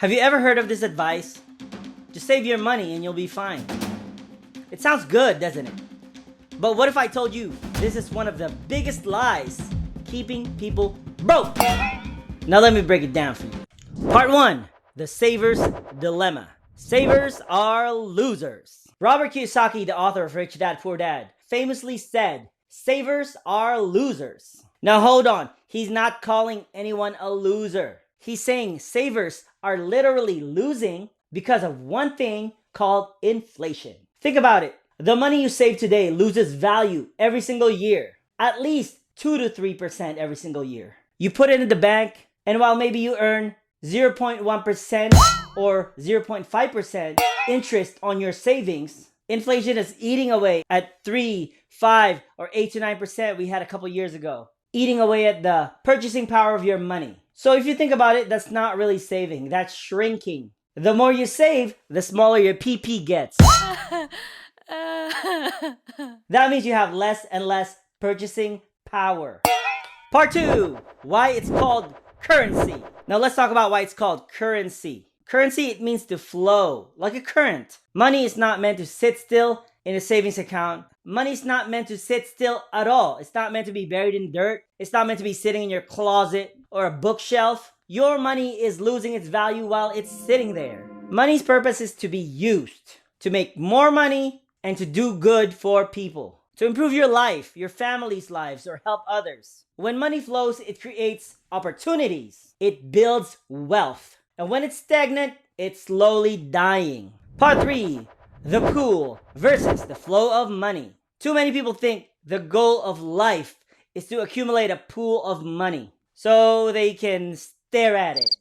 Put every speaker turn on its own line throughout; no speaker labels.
Have you ever heard of this advice? Just save your money and you'll be fine. It sounds good, doesn't it? But what if I told you this is one of the biggest lies keeping people broke? Now let me break it down for you. Part 1. The Saver's Dilemma. Savers are losers. Robert Kiyosaki, the author of Rich Dad, Poor Dad, famously said, savers are losers. Now hold on. He's not calling anyone a loser. He's saying savers are literally losing because of one thing called inflation. Think about it. The money you save today loses value every single year. At least 2 to 3% every single year. You put it in the bank, and while maybe you earn 0.1% or 0.5% interest on your savings, inflation is eating away at 3, 5, or 8 to 9% we had a couple years ago. Eating away at the purchasing power of your money. So if you think about it, that's not really saving, that's shrinking. The more you save, the smaller your PP gets. That means you have less and less purchasing power. Part 2, why it's called currency. Now let's talk about why it's called currency. Currency, it means to flow, like a current. Money is not meant to sit still in a savings account. Money is not meant to sit still at all. It's not meant to be buried in dirt. It's not meant to be sitting in your closet or a bookshelf. Your money is losing its value while it's sitting there. Money's purpose is to be used, to make more money, and to do good for people. To improve your life, your family's lives, or help others. When money flows, it creates opportunities. It builds wealth. And when it's stagnant, it's slowly dying. Part 3, the pool versus the flow of money. Too many people think the goal of life is to accumulate a pool of money so they can stare at it.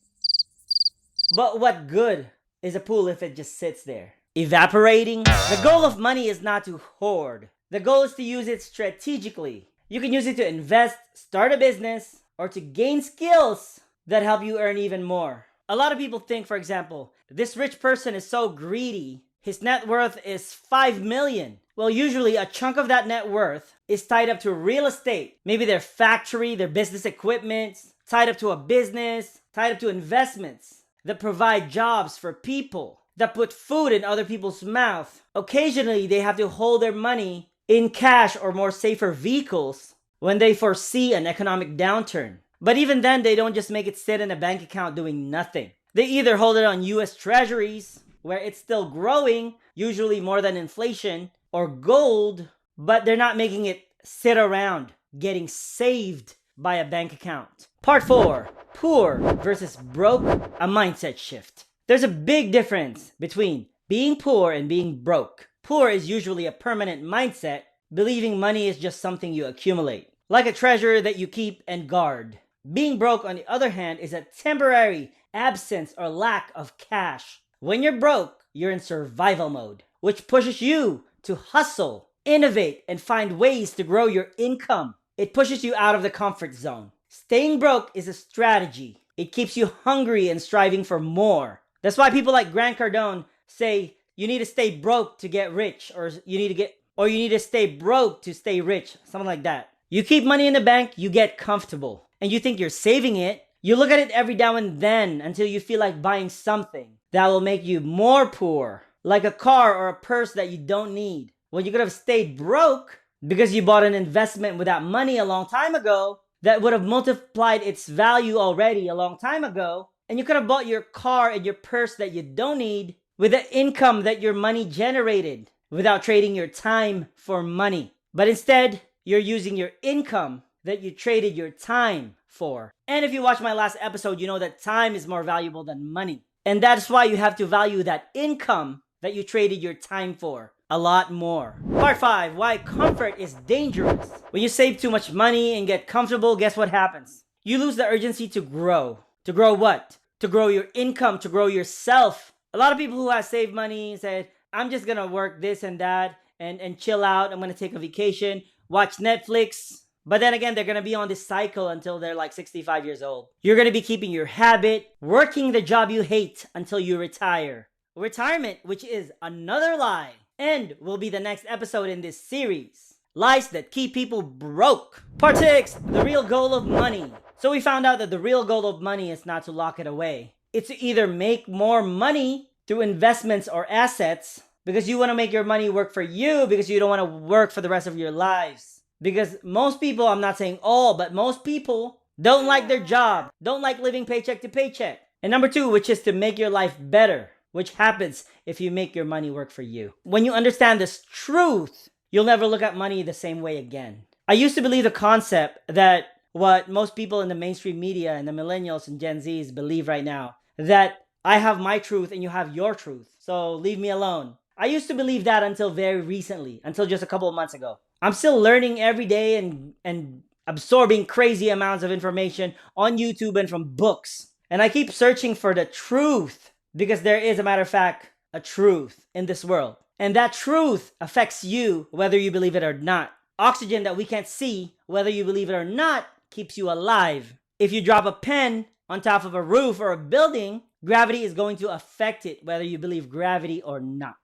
But what good is a pool if it just sits there, evaporating? The goal of money is not to hoard. The goal is to use it strategically. You can use it to invest, start a business, or to gain skills that help you earn even more. A lot of people think, for example, this rich person is so greedy, his net worth is 5 million. Well, usually a chunk of that net worth is tied up to real estate. Maybe their factory, their business equipment, tied up to a business, tied up to investments that provide jobs for people, that put food in other people's mouth. Occasionally, they have to hold their money in cash or more safer vehicles when they foresee an economic downturn. But even then, they don't just make it sit in a bank account doing nothing. They either hold it on US Treasuries, where it's still growing, usually more than inflation, or gold, but they're not making it sit around, getting saved by a bank account. Part 4, poor versus broke, a mindset shift. There's a big difference between being poor and being broke. Poor is usually a permanent mindset, believing money is just something you accumulate, like a treasure that you keep and guard. Being broke, on the other hand, is a temporary absence or lack of cash. When you're broke, you're in survival mode, which pushes you to hustle, innovate, and find ways to grow your income. It pushes you out of the comfort zone. Staying broke is a strategy. It keeps you hungry and striving for more. That's why people like Grant Cardone say you need to stay broke to get rich, or you need to stay broke to stay rich, something like that. You keep money in the bank, you get comfortable, and you think you're saving it. You look at it every now and then until you feel like buying something that will make you more poor, like a car or a purse that you don't need. When you could have stayed broke because you bought an investment with that money a long time ago that would have multiplied its value already a long time ago, and you could have bought your car and your purse that you don't need with the income that your money generated without trading your time for money. But instead, you're using your income that you traded your time for. And if you watch my last episode, you know that time is more valuable than money. And that's why you have to value that income that you traded your time for a lot more. Part 5, why comfort is dangerous. When you save too much money and get comfortable, guess what happens? You lose the urgency to grow. To grow what? To grow your income, to grow yourself. A lot of people who have saved money said, I'm just gonna work this and that and chill out. I'm gonna take a vacation, watch Netflix. But then again, they're gonna be on this cycle until they're like 65 years old. You're gonna be keeping your habit, working the job you hate until you retire. Retirement, which is another lie, and will be the next episode in this series. Lies that keep people broke. Part 6, the real goal of money. So we found out that the real goal of money is not to lock it away. It's to either make more money through investments or assets because you want to make your money work for you because you don't want to work for the rest of your lives. Because most people, I'm not saying all, but most people don't like their job, don't like living paycheck to paycheck. And number two, which is to make your life better, which happens if you make your money work for you. When you understand this truth, you'll never look at money the same way again. I used to believe the concept that what most people in the mainstream media and the millennials and Gen Zs believe right now, that I have my truth and you have your truth, so leave me alone. I used to believe that until very recently, until just a couple of months ago. I'm still learning every day and absorbing crazy amounts of information on YouTube and from books. And I keep searching for the truth because there is, a matter of fact, a truth in this world. And that truth affects you whether you believe it or not. Oxygen that we can't see, whether you believe it or not, keeps you alive. If you drop a pen on top of a roof or a building, gravity is going to affect it whether you believe gravity or not.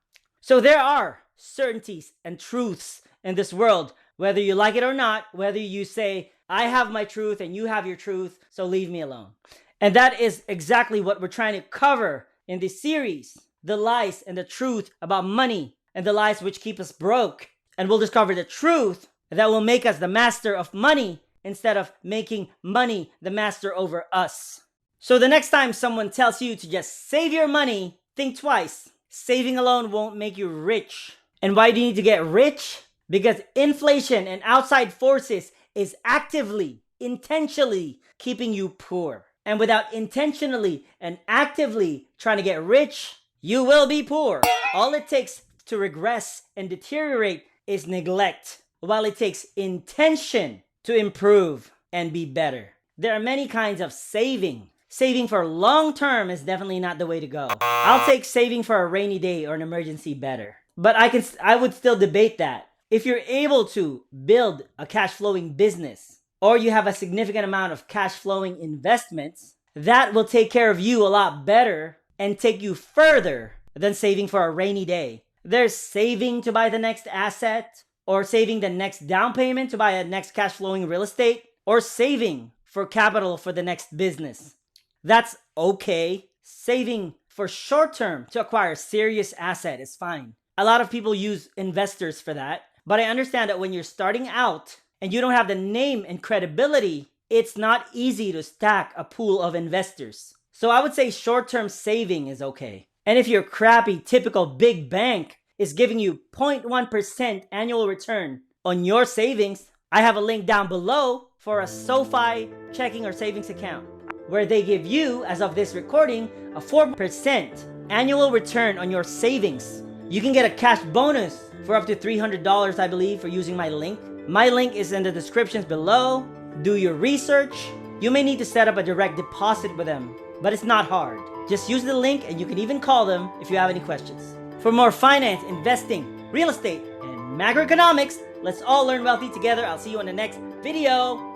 So there are certainties and truths in this world, whether you like it or not, whether you say, I have my truth and you have your truth, so leave me alone. And that is exactly what we're trying to cover in this series. The lies and the truth about money and the lies which keep us broke. And we'll discover the truth that will make us the master of money instead of making money the master over us. So the next time someone tells you to just save your money, think twice. Saving alone won't make you rich. And why do you need to get rich? Because inflation and outside forces is actively, intentionally keeping you poor. And without intentionally and actively trying to get rich, you will be poor. All it takes to regress and deteriorate is neglect, while it takes intention to improve and be better. There are many kinds of saving. Saving for long term is definitely not the way to go. I'll take saving for a rainy day or an emergency better. But I would still debate that. If you're able to build a cash flowing business, or you have a significant amount of cash flowing investments, that will take care of you a lot better and take you further than saving for a rainy day. There's saving to buy the next asset, or saving the next down payment to buy a next cash flowing real estate, or saving for capital for the next business. That's okay. Saving for short term to acquire a serious asset is fine. A lot of people use investors for that, but I understand that when you're starting out and you don't have the name and credibility, it's not easy to stack a pool of investors. So I would say short-term saving is okay. And if your crappy, typical big bank is giving you 0.1% annual return on your savings, I have a link down below for a SoFi checking or savings account, where they give you, as of this recording, a 4% annual return on your savings. You can get a cash bonus for up to $300, I believe, for using my link. My link is in the descriptions below. Do your research. You may need to set up a direct deposit with them, but it's not hard. Just use the link and you can even call them if you have any questions. For more finance, investing, real estate, and macroeconomics, let's all learn wealthy together. I'll see you in the next video.